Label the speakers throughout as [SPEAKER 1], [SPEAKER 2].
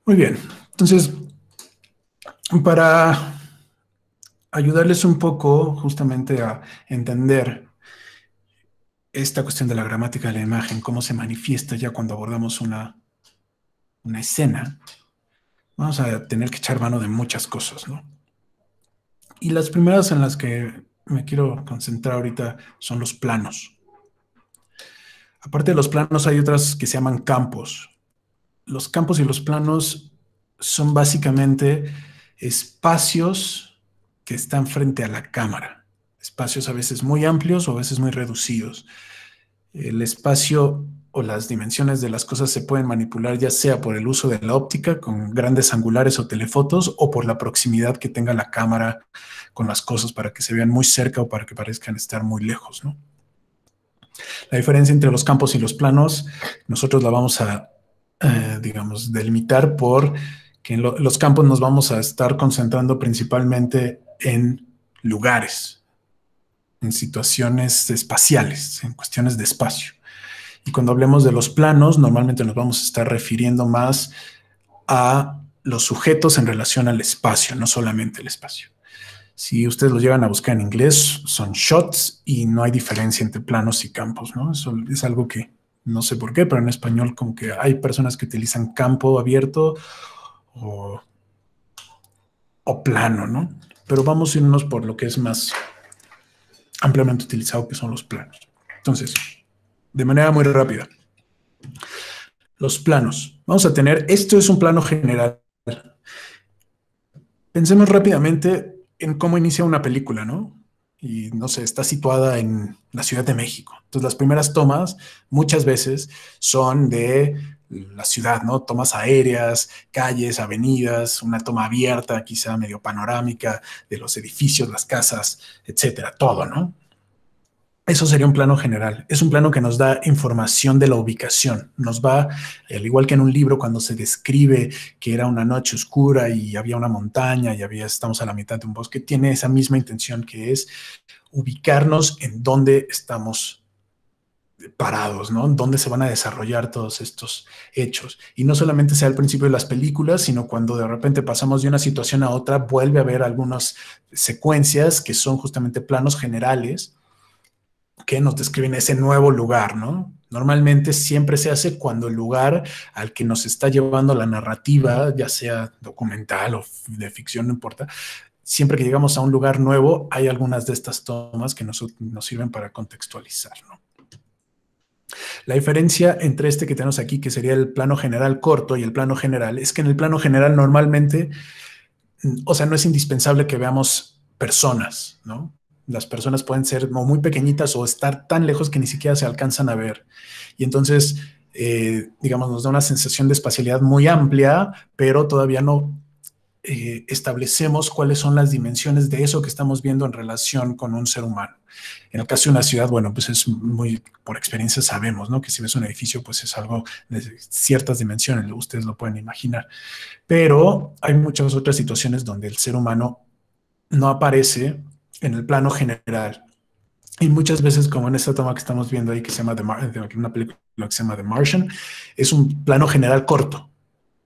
[SPEAKER 1] Muy bien. Entonces, para ayudarles un poco justamente a entender esta cuestión de la gramática de la imagen, cómo se manifiesta ya cuando abordamos una escena, vamos a tener que echar mano de muchas cosas, ¿no? Y las primeras en las que me quiero concentrar ahorita son los planos. Aparte de los planos, hay otras que se llaman campos. Los campos y los planos son básicamente espacios que están frente a la cámara. Espacios a veces muy amplios o a veces muy reducidos. El espacio o las dimensiones de las cosas se pueden manipular ya sea por el uso de la óptica con grandes angulares o telefotos o por la proximidad que tenga la cámara con las cosas para que se vean muy cerca o para que parezcan estar muy lejos, ¿no? La diferencia entre los campos y los planos, nosotros la vamos a, digamos, delimitar por que en los campos nos vamos a estar concentrando principalmente en lugares, en situaciones espaciales, en cuestiones de espacio. Y cuando hablemos de los planos, normalmente nos vamos a estar refiriendo más a los sujetos en relación al espacio, no solamente el espacio. Si ustedes lo llegan a buscar en inglés, son shots y no hay diferencia entre planos y campos, ¿no? Eso es algo que no sé por qué, pero en español como que hay personas que utilizan campo abierto o, o plano, ¿no? Pero vamos a irnos por lo que es más ampliamente utilizado, que son los planos. Entonces, de manera muy rápida, los planos. Vamos a tener, esto es un plano general. Pensemos rápidamente en cómo inicia una película, ¿no? Y no sé, está situada en la Ciudad de México. Entonces, las primeras tomas muchas veces son de la ciudad, ¿no? Tomas aéreas, calles, avenidas, una toma abierta, quizá medio panorámica de los edificios, las casas, etcétera, todo, ¿no? Eso sería un plano general. Es un plano que nos da información de la ubicación. Nos va, al igual que en un libro, cuando se describe que era una noche oscura y había una montaña y estamos a la mitad de un bosque, tiene esa misma intención que es ubicarnos en dónde estamos parados, ¿no? Dónde se van a desarrollar todos estos hechos. Y no solamente sea al principio de las películas, sino cuando de repente pasamos de una situación a otra, vuelve a haber algunas secuencias que son justamente planos generales que nos describen ese nuevo lugar, ¿no? Normalmente siempre se hace cuando el lugar al que nos está llevando la narrativa, ya sea documental o de ficción, no importa, siempre que llegamos a un lugar nuevo, hay algunas de estas tomas que nos sirven para contextualizar, ¿no? La diferencia entre este que tenemos aquí, que sería el plano general corto y el plano general, es que en el plano general normalmente, o sea, no es indispensable que veamos personas, ¿no? Las personas pueden ser muy pequeñitas o estar tan lejos que ni siquiera se alcanzan a ver. Y entonces, digamos, nos da una sensación de espacialidad muy amplia, pero todavía no establecemos cuáles son las dimensiones de eso que estamos viendo en relación con un ser humano. En el caso de una ciudad, bueno, pues es muy, por experiencia sabemos, ¿no? Que si ves un edificio, pues es algo de ciertas dimensiones, ustedes lo pueden imaginar. Pero hay muchas otras situaciones donde el ser humano no aparece en el plano general. Y muchas veces, como en esta toma que estamos viendo ahí, que se llama una película que se llama The Martian, es un plano general corto.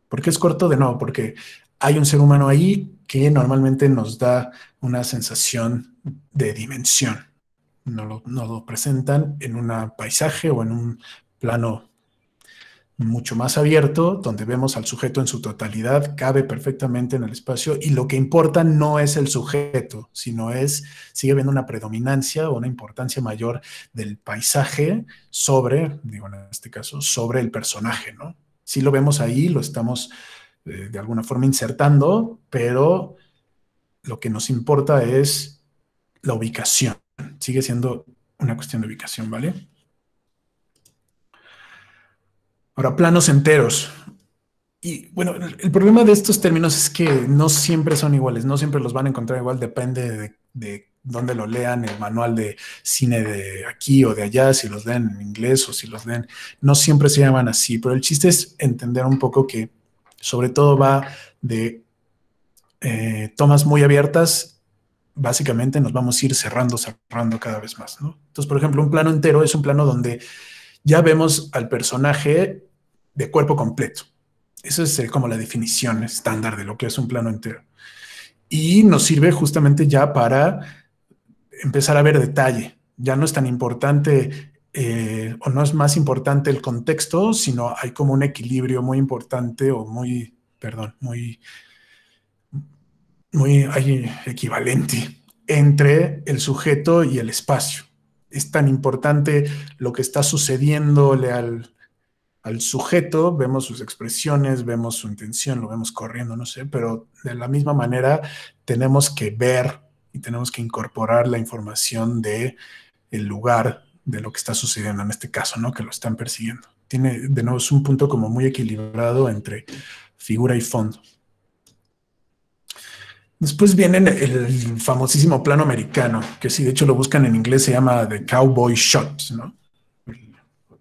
[SPEAKER 1] ¿Por qué es corto? De nuevo, porque hay un ser humano ahí que normalmente nos da una sensación de dimensión. No lo presentan en un paisaje o en un plano mucho más abierto, donde vemos al sujeto en su totalidad, cabe perfectamente en el espacio y lo que importa no es el sujeto, sino sigue habiendo una predominancia o una importancia mayor del paisaje sobre, digo en este caso, sobre el personaje, ¿no? Sí lo vemos ahí, lo estamos de alguna forma insertando, pero lo que nos importa es la ubicación. Sigue siendo una cuestión de ubicación, ¿vale? Ahora, planos enteros. Y bueno, el problema de estos términos es que no siempre son iguales, no siempre los van a encontrar igual, depende de dónde lo lean, el manual de cine de aquí o de allá, si los leen en inglés o si los leen, no siempre se llaman así, pero el chiste es entender un poco que sobre todo va de tomas muy abiertas, básicamente nos vamos a ir cerrando cada vez más, ¿no? Entonces, por ejemplo, un plano entero es un plano donde ya vemos al personaje de cuerpo completo. Esa es como la definición estándar de lo que es un plano entero. Y nos sirve justamente ya para empezar a ver detalle. Ya no es tan importante o no es más importante el contexto, sino hay como un equilibrio muy importante o muy, perdón, hay equivalente entre el sujeto y el espacio. Es tan importante lo que está sucediéndole al sujeto, vemos sus expresiones, vemos su intención, lo vemos corriendo, no sé, pero de la misma manera tenemos que ver y tenemos que incorporar la información de el lugar de lo que está sucediendo en este caso, ¿no? Que lo están persiguiendo. Tiene, de nuevo, es un punto como muy equilibrado entre figura y fondo. Después viene el famosísimo plano americano, que si de hecho lo buscan en inglés se llama The Cowboy Shot, ¿no?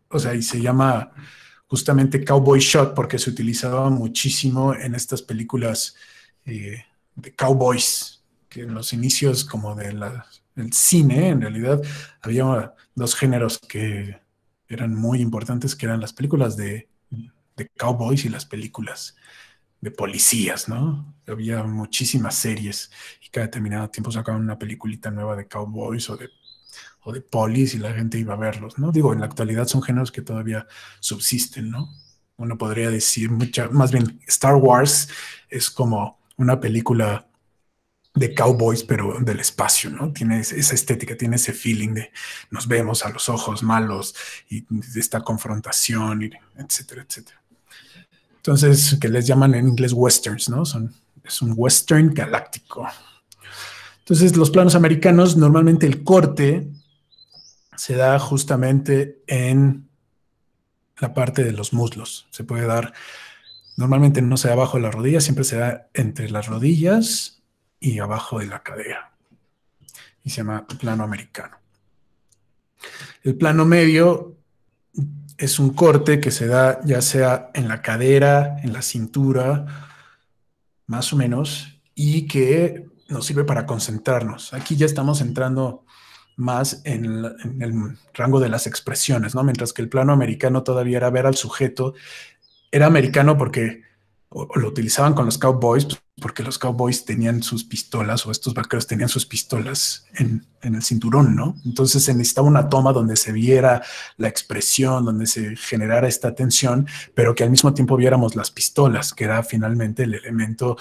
[SPEAKER 1] O sea, y se llama justamente Cowboy Shot porque se utilizaba muchísimo en estas películas de cowboys, que en los inicios como del cine, en realidad, había dos géneros que eran muy importantes, que eran las películas de cowboys y las películas de policías, ¿no? Había muchísimas series y cada determinado tiempo sacaban una peliculita nueva de cowboys o de polis y la gente iba a verlos, ¿no? Digo, en la actualidad son géneros que todavía subsisten, ¿no? Uno podría decir, más bien, Star Wars es como una película de cowboys, pero del espacio, ¿no? Tiene esa estética, tiene ese feeling de nos vemos a los ojos malos y de esta confrontación, y etcétera, etcétera. Entonces, que les llaman en inglés westerns, ¿no? Es un western galáctico. Entonces, los planos americanos, normalmente el corte se da justamente en la parte de los muslos. Se puede dar, normalmente no se da abajo de la rodilla, siempre se da entre las rodillas y abajo de la cadera. Y se llama plano americano. El plano medio es un corte que se da ya sea en la cadera, en la cintura, más o menos, y que nos sirve para concentrarnos. Aquí ya estamos entrando más en el rango de las expresiones, ¿no? Mientras que el plano americano todavía era ver al sujeto, era americano porque o lo utilizaban con los cowboys, pues, porque los cowboys tenían sus pistolas o estos vaqueros tenían sus pistolas en el cinturón, ¿no? Entonces se necesitaba una toma donde se viera la expresión, donde se generara esta tensión, pero que al mismo tiempo viéramos las pistolas, que era finalmente el elemento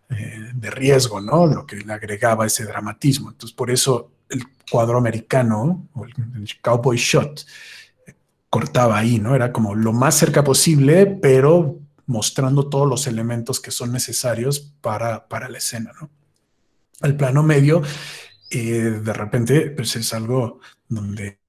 [SPEAKER 1] de riesgo, ¿no? Lo que le agregaba ese dramatismo. Entonces por eso el cuadro americano o el cowboy shot cortaba ahí, ¿no? Era como lo más cerca posible, pero mostrando todos los elementos que son necesarios para la escena, ¿no? El plano medio, de repente, pues es algo donde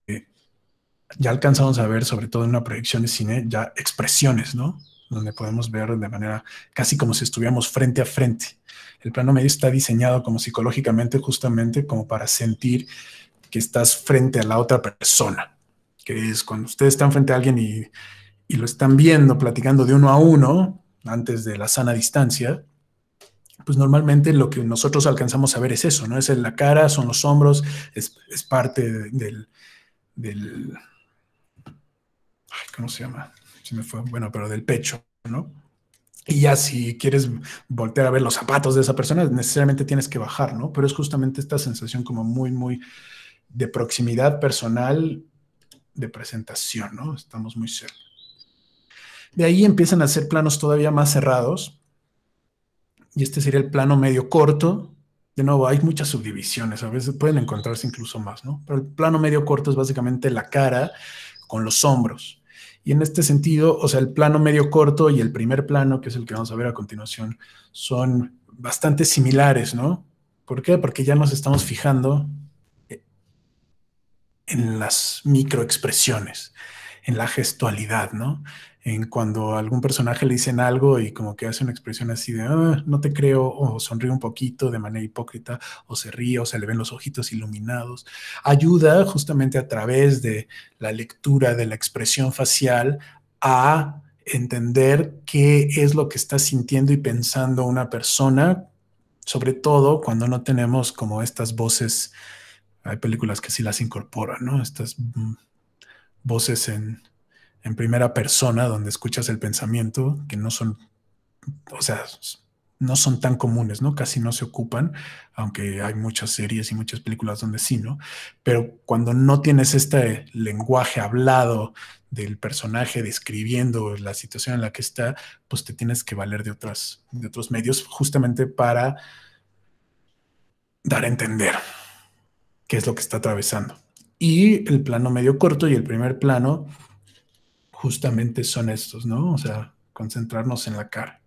[SPEAKER 1] ya alcanzamos a ver, sobre todo en una proyección de cine, ya expresiones, ¿no? Donde podemos ver de manera casi como si estuviéramos frente a frente. El plano medio está diseñado como psicológicamente, justamente como para sentir que estás frente a la otra persona, que es cuando ustedes están frente a alguien y lo están viendo, platicando de uno a uno, antes de la sana distancia, pues normalmente lo que nosotros alcanzamos a ver es eso, ¿no? Es en la cara, son los hombros, es parte del, ay, ¿cómo se llama? Se me fue, bueno, pero del pecho, ¿no? Y ya si quieres voltear a ver los zapatos de esa persona, necesariamente tienes que bajar, ¿no? Pero es justamente esta sensación como muy, muy de proximidad personal, de presentación, ¿no? Estamos muy cerca. De ahí empiezan a ser planos todavía más cerrados, y este sería el plano medio corto. De nuevo, hay muchas subdivisiones, a veces pueden encontrarse incluso más, ¿no? Pero el plano medio corto es básicamente la cara con los hombros. Y en este sentido, o sea, el plano medio corto y el primer plano, que es el que vamos a ver a continuación, son bastante similares, ¿no? ¿Por qué? Porque ya nos estamos fijando en las microexpresiones, en la gestualidad, ¿no? En cuando a algún personaje le dicen algo y como que hace una expresión así de, ah, no te creo, o sonríe un poquito de manera hipócrita, o se ríe, o se le ven los ojitos iluminados. Ayuda justamente a través de la lectura de la expresión facial a entender qué es lo que está sintiendo y pensando una persona, sobre todo cuando no tenemos como estas voces. Hay películas que sí las incorporan, ¿no? Estas voces en primera persona donde escuchas el pensamiento, que no son o sea, no son tan comunes, ¿no? Casi no se ocupan, aunque hay muchas series y muchas películas donde sí, ¿no? Pero cuando no tienes este lenguaje hablado del personaje describiendo la situación en la que está, pues te tienes que valer de otros medios justamente para dar a entender qué es lo que está atravesando. Y el plano medio corto y el primer plano justamente son estos, ¿no? O sea, concentrarnos en la cara.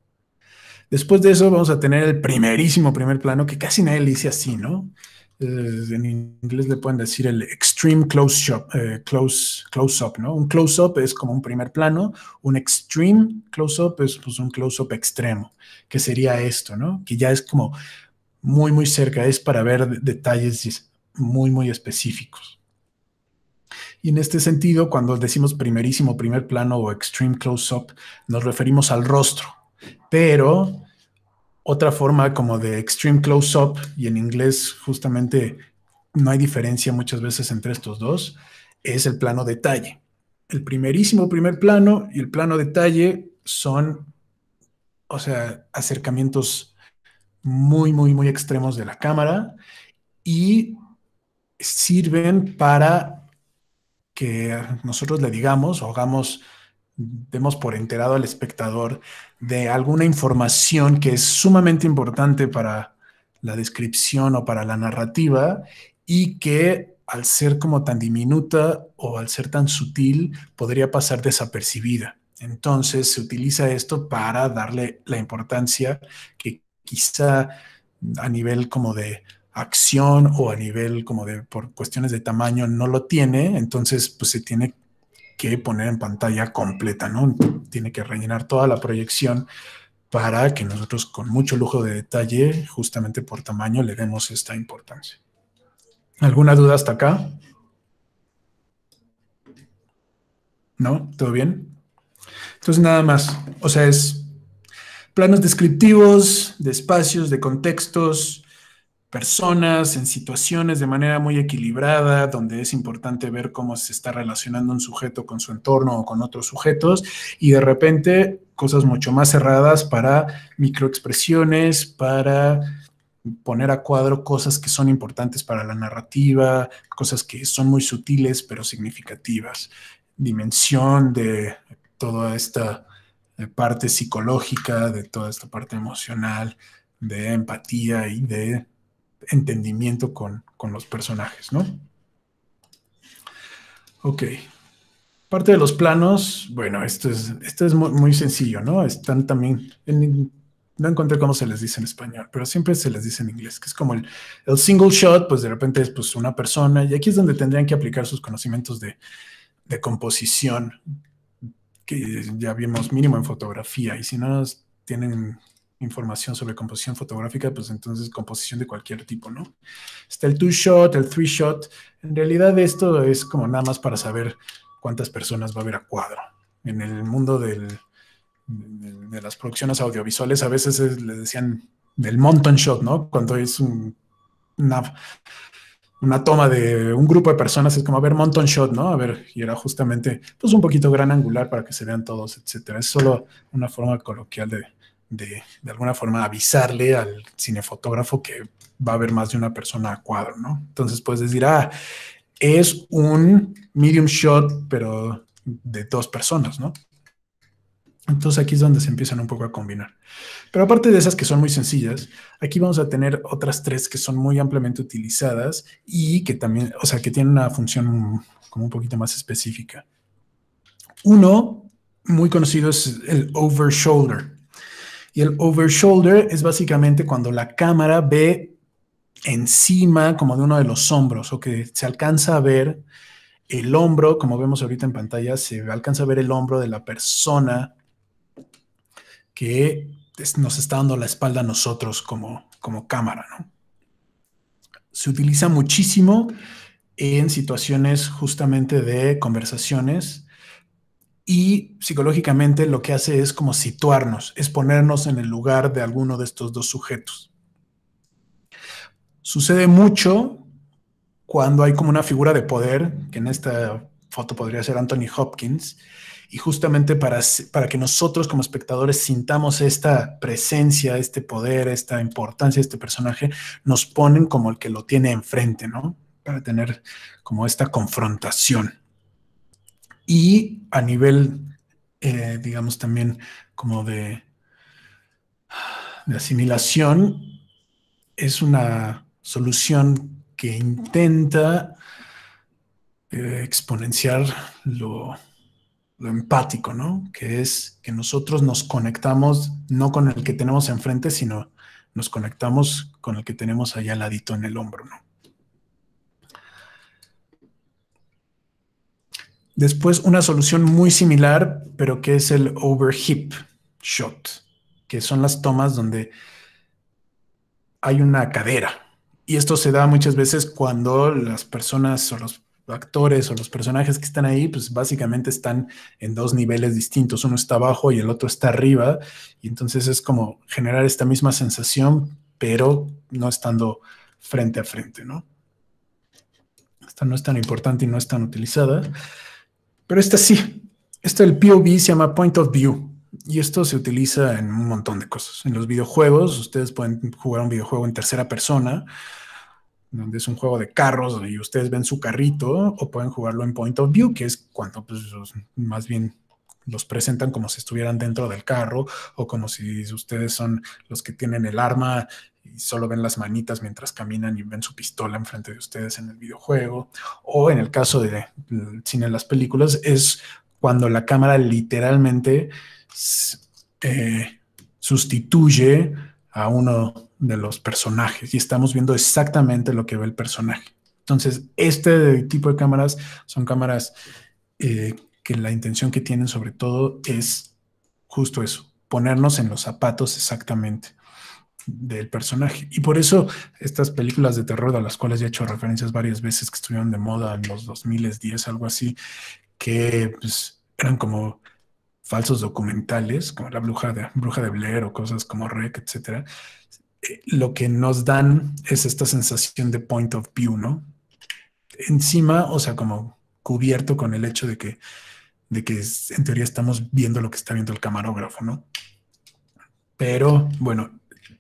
[SPEAKER 1] Después de eso vamos a tener el primerísimo primer plano, que casi nadie le dice así, ¿no? En inglés le pueden decir el extreme close up, ¿no? Un close up es como un primer plano, un extreme close up es pues, un close up extremo, que sería esto, ¿no? Que ya es como muy, muy cerca, es para ver detalles muy, muy específicos. Y en este sentido, cuando decimos primerísimo primer plano o extreme close up, nos referimos al rostro, pero otra forma como de extreme close-up, y en inglés justamente no hay diferencia muchas veces entre estos dos, es el plano detalle. El primerísimo primer plano y el plano detalle son, o sea, acercamientos muy, muy, muy extremos de la cámara y sirven para que nosotros le digamos o hagamos, demos por enterado al espectador de alguna información que es sumamente importante para la descripción o para la narrativa y que al ser como tan diminuta o al ser tan sutil podría pasar desapercibida. Entonces se utiliza esto para darle la importancia que quizá a nivel como de acción o a nivel como de por cuestiones de tamaño no lo tiene, entonces pues se tiene que poner en pantalla completa, ¿no? Tiene que rellenar toda la proyección para que nosotros con mucho lujo de detalle, justamente por tamaño, le demos esta importancia. ¿Alguna duda hasta acá? ¿No? ¿Todo bien? Entonces nada más, o sea, es planos descriptivos de espacios, de contextos, personas en situaciones de manera muy equilibrada, donde es importante ver cómo se está relacionando un sujeto con su entorno o con otros sujetos, y de repente cosas mucho más cerradas para microexpresiones, para poner a cuadro cosas que son importantes para la narrativa, cosas que son muy sutiles pero significativas, dimensión de toda esta parte psicológica, de toda esta parte emocional, de empatía y de entendimiento con los personajes, ¿no? Ok. Parte de los planos, bueno, esto es muy, muy sencillo, ¿no? Están también, no encontré cómo se les dice en español, pero siempre se les dice en inglés, que es como el single shot, pues de repente es pues una persona, y aquí es donde tendrían que aplicar sus conocimientos de composición, que ya vimos mínimo en fotografía, y si no tienen información sobre composición fotográfica, pues entonces composición de cualquier tipo, ¿no? Está el two shot, el three shot. En realidad esto es como nada más para saber cuántas personas va a haber a cuadro. En el mundo de las producciones audiovisuales a veces le decían del mountain shot, ¿no? Cuando es una toma de un grupo de personas, es como, a ver, mountain shot, ¿no? A ver, y era justamente, pues un poquito gran angular para que se vean todos, etcétera. Es solo una forma coloquial de alguna forma avisarle al cinefotógrafo que va a haber más de una persona a cuadro, ¿no? Entonces puedes decir, es un medium shot, pero de dos personas, ¿no? Entonces aquí es donde se empiezan un poco a combinar. Pero aparte de esas que son muy sencillas, aquí vamos a tener otras tres que son muy ampliamente utilizadas y que también, o sea, que tienen una función como un poquito más específica. Uno muy conocido es el over shoulder. Y el over shoulder es básicamente cuando la cámara ve encima como de uno de los hombros o que se alcanza a ver el hombro, como vemos ahorita en pantalla, se alcanza a ver el hombro de la persona que nos está dando la espalda a nosotros como cámara, ¿no? Se utiliza muchísimo en situaciones justamente de conversaciones y psicológicamente lo que hace es como situarnos, es ponernos en el lugar de alguno de estos dos sujetos. Sucede mucho cuando hay como una figura de poder, que en esta foto podría ser Anthony Hopkins, Y justamente para que nosotros como espectadores sintamos esta presencia, este poder, esta importancia de este personaje, nos ponen como el que lo tiene enfrente, ¿no? Para tener como esta confrontación. Y a nivel, digamos, también como de asimilación, es una solución que intenta exponenciar lo empático, ¿no? Que es que nosotros nos conectamos no con el que tenemos enfrente, sino nos conectamos con el que tenemos allá al ladito en el hombro, ¿no? Después, una solución muy similar, pero que es el overhip shot, que son las tomas donde hay una cadera. Y esto se da muchas veces cuando las personas o los actores o los personajes que están ahí, pues básicamente están en dos niveles distintos. Uno está abajo y el otro está arriba. Y entonces es como generar esta misma sensación, pero no estando frente a frente, ¿no? Esta no es tan importante y no es tan utilizada. Pero esta sí. Esta del POV se llama Point of View. Y esto se utiliza en un montón de cosas. En los videojuegos, ustedes pueden jugar un videojuego en tercera persona, donde es un juego de carros y ustedes ven su carrito, o pueden jugarlo en Point of View, que es cuando pues, más bien los presentan como si estuvieran dentro del carro, o como si ustedes son los que tienen el arma y solo ven las manitas mientras caminan y ven su pistola enfrente de ustedes en el videojuego. O en el caso del cine en las películas, es cuando la cámara literalmente eh, sustituye a uno de los personajes y estamos viendo exactamente lo que ve el personaje. Entonces, este tipo de cámaras son cámaras que la intención que tienen sobre todo es justo eso, ponernos en los zapatos exactamente del personaje. Y por eso estas películas de terror a las cuales ya he hecho referencias varias veces que estuvieron de moda en los 2010, algo así, que pues, eran como falsos documentales, como la bruja de Blair o cosas como Rec, etcétera, lo que nos dan es esta sensación de point of view, ¿no? Encima, o sea, como cubierto con el hecho de que en teoría estamos viendo lo que está viendo el camarógrafo, ¿no? Pero bueno,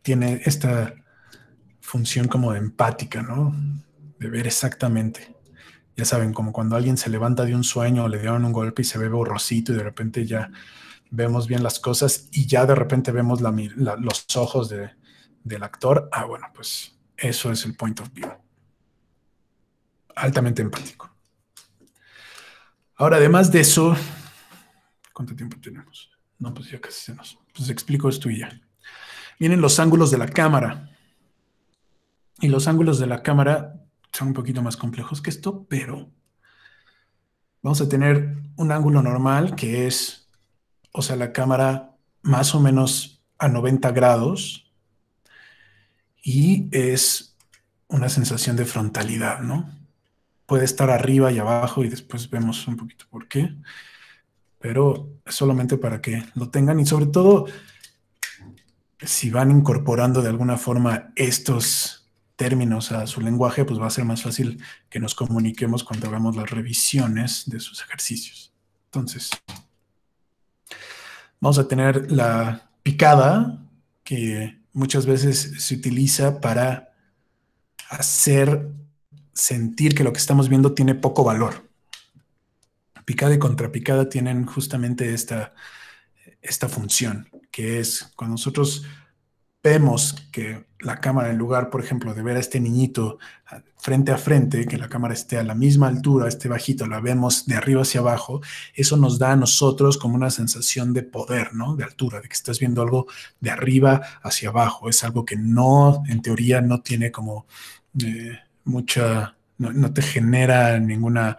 [SPEAKER 1] tiene esta función como de empática, ¿no? De ver exactamente. Ya saben, como cuando alguien se levanta de un sueño o le dieron un golpe y se ve borrosito y de repente ya vemos bien las cosas y ya de repente vemos los ojos del actor. Ah, bueno, pues eso es el point of view. Altamente empático. Ahora, además de eso, ¿cuánto tiempo tenemos? No, pues ya casi se nos. Pues explico esto y ya. Vienen los ángulos de la cámara. Y los ángulos de la cámara son un poquito más complejos que esto, pero vamos a tener un ángulo normal que es, o sea, la cámara más o menos a 90 grados y es una sensación de frontalidad, ¿no? Puede estar arriba y abajo y después vemos un poquito por qué, pero es solamente para que lo tengan y sobre todo si van incorporando de alguna forma estos términos a su lenguaje, pues va a ser más fácil que nos comuniquemos cuando hagamos las revisiones de sus ejercicios. Entonces, vamos a tener la picada, que muchas veces se utiliza para hacer sentir que lo que estamos viendo tiene poco valor. Picada y contrapicada tienen justamente esta función, que es cuando nosotros vemos que la cámara, en lugar, por ejemplo, de ver a este niñito frente a frente, que la cámara esté a la misma altura, esté bajito, la vemos de arriba hacia abajo, eso nos da a nosotros como una sensación de poder, ¿no? De altura, de que estás viendo algo de arriba hacia abajo. Es algo que no, en teoría, no tiene como mucha, no te genera ninguna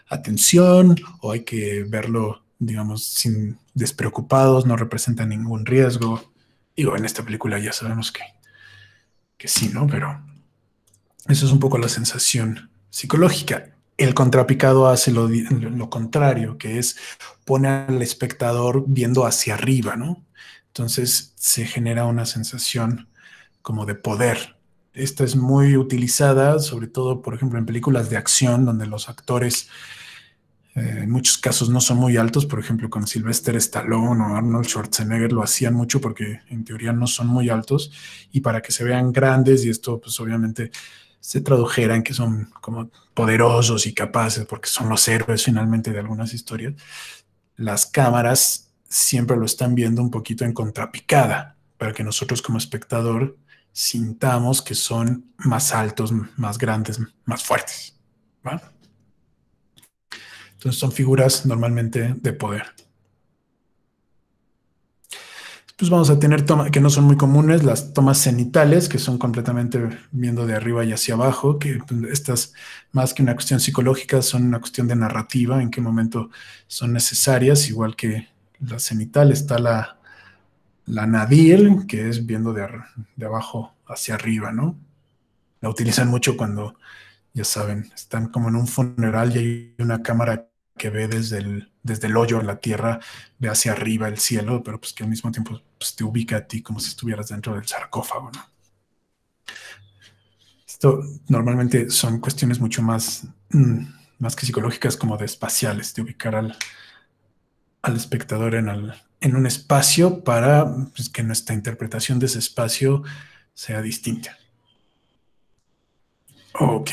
[SPEAKER 1] atención o hay que verlo, digamos, sin despreocupados, no representa ningún riesgo. Digo, en esta película ya sabemos que sí, ¿no? Pero eso es un poco la sensación psicológica. El contrapicado hace lo contrario, que es pone al espectador viendo hacia arriba, ¿no? Entonces se genera una sensación como de poder. Esta es muy utilizada, sobre todo, por ejemplo, en películas de acción, donde los actores En muchos casos no son muy altos, por ejemplo, con Sylvester Stallone o Arnold Schwarzenegger lo hacían mucho porque en teoría no son muy altos y para que se vean grandes y esto pues obviamente se tradujera en que son como poderosos y capaces porque son los héroes finalmente de algunas historias, las cámaras siempre lo están viendo un poquito en contrapicada para que nosotros como espectador sintamos que son más altos, más grandes, más fuertes. ¿Va? Entonces son figuras normalmente de poder. Pues vamos a tener tomas que no son muy comunes, las tomas cenitales, que son completamente viendo de arriba y hacia abajo, que pues, estas, más que una cuestión psicológica, son una cuestión de narrativa, en qué momento son necesarias, igual que la cenital está la nadir, que es viendo de abajo hacia arriba, ¿no? La utilizan mucho cuando, ya saben, están como en un funeral y hay una cámara que ve desde el hoyo en la tierra, ve hacia arriba el cielo, pero pues que al mismo tiempo pues, te ubica a ti como si estuvieras dentro del sarcófago, ¿no? Esto normalmente son cuestiones mucho más, más que psicológicas, como de espaciales, de ubicar al espectador en un espacio para pues, que nuestra interpretación de ese espacio sea distinta. Ok.